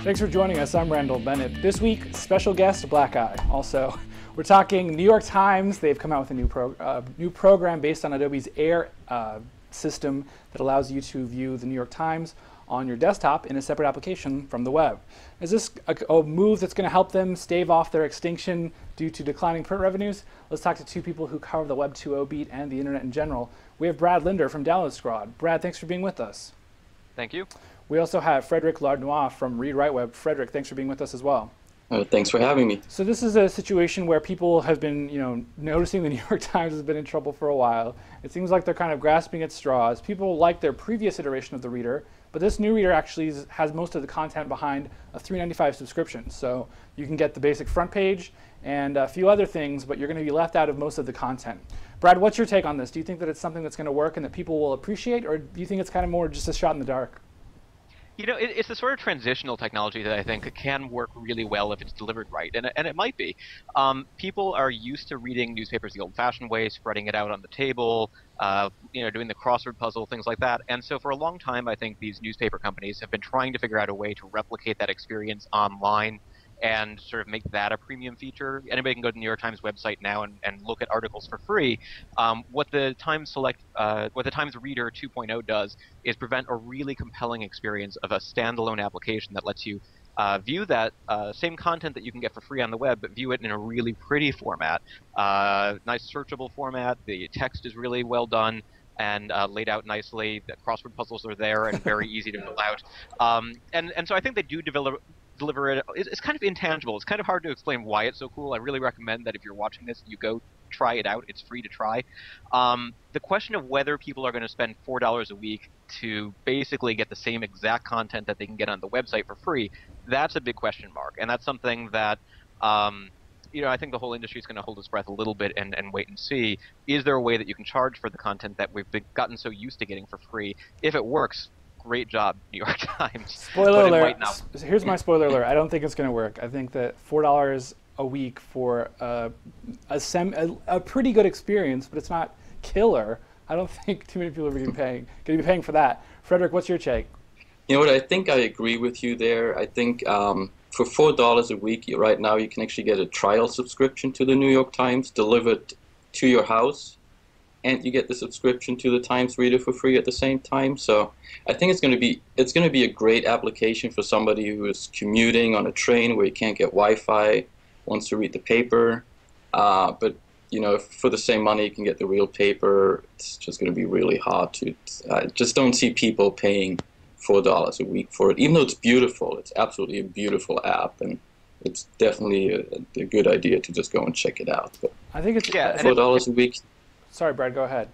Thanks for joining us. I'm Randall Bennett. This week, special guest, Black Eye. Also, we're talking New York Times. They've come out with a new program based on Adobe's Air system that allows you to view the New York Times on your desktop in a separate application from the web. Is this a move that's going to help them stave off their extinction due to declining print revenues? Let's talk to two people who cover the Web 2.0 beat and the internet in general. We have Brad Linder from Download Squad. Brad, thanks for being with us. Thank you. We also have Frederick Lardnois from Read Write Web. Frederick, thanks for being with us as well. Thanks for having me. So this is a situation where people have been, noticing the New York Times has been in trouble for a while. It seems like they're kind of grasping at straws. People like their previous iteration of the reader, but this new reader actually has most of the content behind a $3.95 subscription. So you can get the basic front page and a few other things, but you're going to be left out of most of the content. Brad, what's your take on this? Do you think that it's something that's going to work and that people will appreciate, or do you think it's kind of more just a shot in the dark? You know, it's the sort of transitional technology that I think can work really well if it's delivered right, and it might be. People are used to reading newspapers the old-fashioned way, spreading it out on the table, doing the crossword puzzle, things like that. And so for a long time, I think these newspaper companies have been trying to figure out a way to replicate that experience online and sort of make that a premium feature. Anybody can go to the New York Times website now and look at articles for free. What the Times Reader 2.0 does is prevent a really compelling experience of a standalone application that lets you view that same content that you can get for free on the web, but view it in a really pretty format, nice searchable format. The text is really well done and laid out nicely. The crossword puzzles are there and very easy to fill out. And so I think they do deliver it. It's kind of intangible. It's kind of hard to explain why it's so cool. I really recommend that if you're watching this, you go try it out. It's free to try. The question of whether people are going to spend $4 a week to basically get the same exact content that they can get on the website for free, that's a big question mark. And that's something that I think the whole industry is going to hold its breath a little bit and wait and see. Is there a way that you can charge for the content that we've gotten so used to getting for free? If it works, great job, New York Times. Spoiler alert. Here's my spoiler alert. I don't think it's going to work. I think that $4 a week for a pretty good experience, but it's not killer. I don't think too many people are going to be paying for that. Frederick, what's your take? You know what? I think I agree with you there. I think for $4 a week, right now you can actually get a trial subscription to the New York Times delivered to your house, and you get the subscription to the Times Reader for free at the same time. So I think it's going to be a great application for somebody who is commuting on a train where you can't get Wi-Fi, wants to read the paper. But for the same money you can get the real paper. It's just going to be really hard to. I just don't see people paying $4 a week for it, even though it's beautiful. It's absolutely a beautiful app, and it's definitely a good idea to just go and check it out. But I think it's $4 a week. Sorry, Brad, go ahead.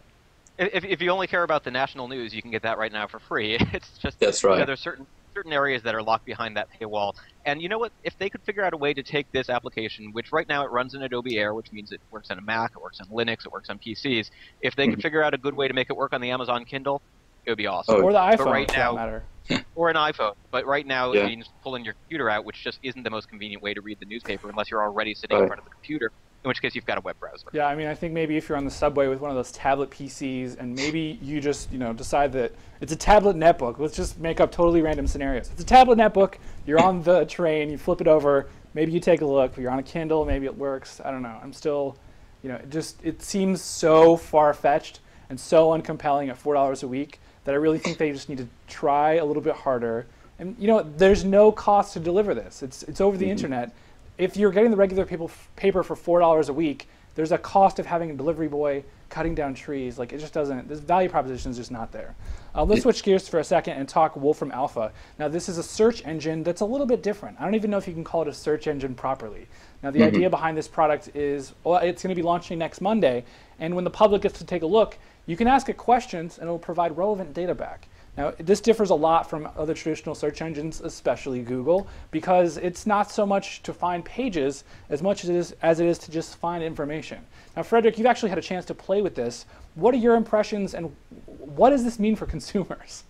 If you only care about the national news, you can get that right now for free. It's just that's right. There's certain areas that are locked behind that paywall. And you know what? If they could figure out a way to take this application, which right now it runs in Adobe Air, which means it works on a Mac, it works on Linux, it works on PCs. If they could figure out a good way to make it work on the Amazon Kindle, it would be awesome. Or the iPhone, right now, for that matter. Or an iPhone. But right now, it means pulling your computer out, which just isn't the most convenient way to read the newspaper unless you're already sitting in front of the computer, in which case you've got a web browser. Yeah, I mean, I think maybe if you're on the subway with one of those tablet PCs and maybe you just, decide that it's a tablet netbook. Let's just make up totally random scenarios. It's a tablet netbook. You're on the train. You flip it over. Maybe you take a look. You're on a Kindle. Maybe it works. I don't know. I'm still, it seems so far-fetched and so uncompelling at $4 a week that I really think they just need to try a little bit harder. And, there's no cost to deliver this. It's over the internet. If you're getting the regular paper for $4 a week, there's a cost of having a delivery boy cutting down trees. Like, it just doesn't, this value proposition is just not there. Let's switch gears for a second and talk Wolfram Alpha. Now, this is a search engine that's a little bit different. I don't even know if you can call it a search engine properly. Now, the idea behind this product is, it's going to be launching next Monday, and when the public gets to take a look, you can ask it questions and it'll provide relevant data back. Now, this differs a lot from other traditional search engines, especially Google, because it's not so much to find pages as much as it is to just find information. Now, Frederick, you've actually had a chance to play with this. What are your impressions, and what does this mean for consumers?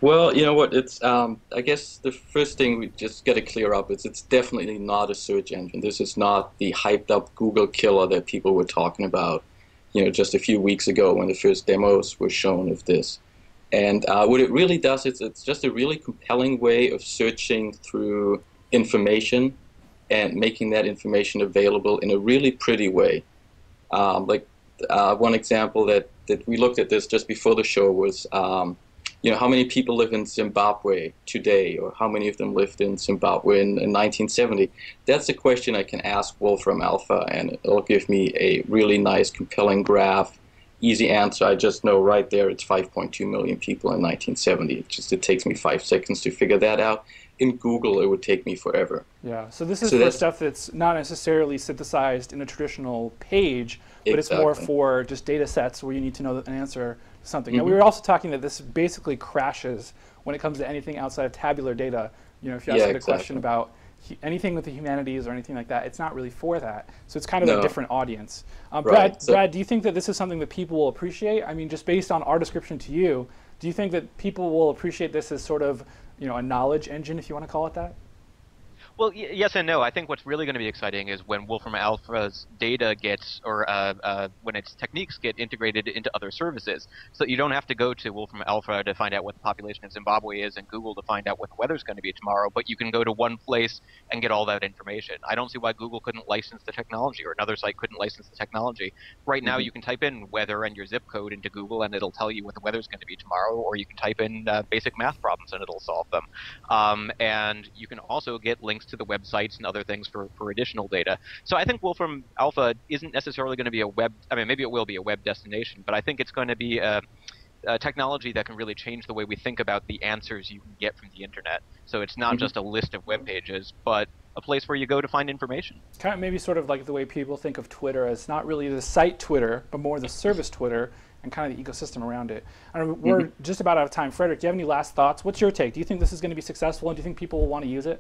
Well, you know what? It's I guess the first thing we just got to clear up is it's definitely not a search engine. This is not the hyped up Google killer that people were talking about, just a few weeks ago when the first demos were shown of this. And what it really does is it's just a really compelling way of searching through information and making that information available in a really pretty way. Like one example that we looked at this just before the show was, how many people live in Zimbabwe today, or how many of them lived in Zimbabwe in 1970? That's a question I can ask Wolfram Alpha, and it'll give me a really nice, compelling graph. Easy answer. I just know right there it's 5.2 million people in 1970. It takes me 5 seconds to figure that out. In Google, it would take me forever. Yeah, so this is for stuff that's not necessarily synthesized in a traditional page, but it's more for just data sets where you need to know an answer to something. Now, we were also talking that this basically crashes when it comes to anything outside of tabular data. If you ask a question about anything with the humanities or anything like that, it's not really for that. So it's kind of a different audience. Brad, do you think that this is something that people will appreciate? I mean, just based on our description to you, do you think that people will appreciate this as sort of a knowledge engine, if you want to call it that? Well, yes and no. I think what's really going to be exciting is when Wolfram Alpha's data gets, or when its techniques get integrated into other services, so that you don't have to go to Wolfram Alpha to find out what the population of Zimbabwe is and Google to find out what the weather's going to be tomorrow, but you can go to one place and get all that information. I don't see why Google couldn't license the technology, or another site couldn't license the technology. Right now, you can type in weather and your zip code into Google, and it'll tell you what the weather's going to be tomorrow, or you can type in basic math problems, and it'll solve them. And you can also get links to the websites and other things for additional data. So I think Wolfram Alpha isn't necessarily going to be a web, I mean, maybe it will be a web destination, but I think it's going to be a technology that can really change the way we think about the answers you can get from the internet. So it's not just a list of web pages, but a place where you go to find information. Kind of maybe sort of like the way people think of Twitter as not really the site Twitter, but more the service Twitter and kind of the ecosystem around it. And we're just about out of time. Frederick, do you have any last thoughts? What's your take? Do you think this is going to be successful, and do you think people will want to use it?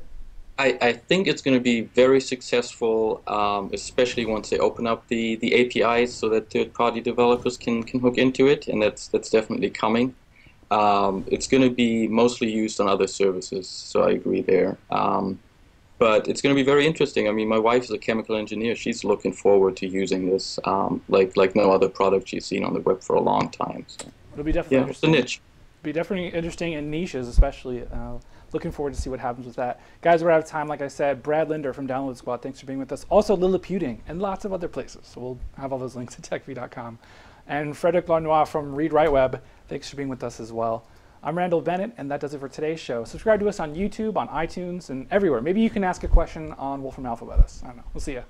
I think it's going to be very successful, especially once they open up the APIs so that third-party developers can hook into it, and that's definitely coming. It's going to be mostly used on other services, so I agree there. But it's going to be very interesting. I mean, my wife is a chemical engineer. She's looking forward to using this like no other product she's seen on the web for a long time. So. It'll be definitely interesting. It's a niche. It'll be definitely interesting in niches, especially. Looking forward to see what happens with that. Guys, we're out of time. Like I said, Brad Linder from Download Squad, thanks for being with us. Also, Liliputing and lots of other places. So we'll have all those links at techv.com. And Frederick Larnois from Read Write Web, thanks for being with us as well. I'm Randall Bennett, and that does it for today's show. Subscribe to us on YouTube, on iTunes, and everywhere. Maybe you can ask a question on Wolfram Alpha with us. I don't know. We'll see you.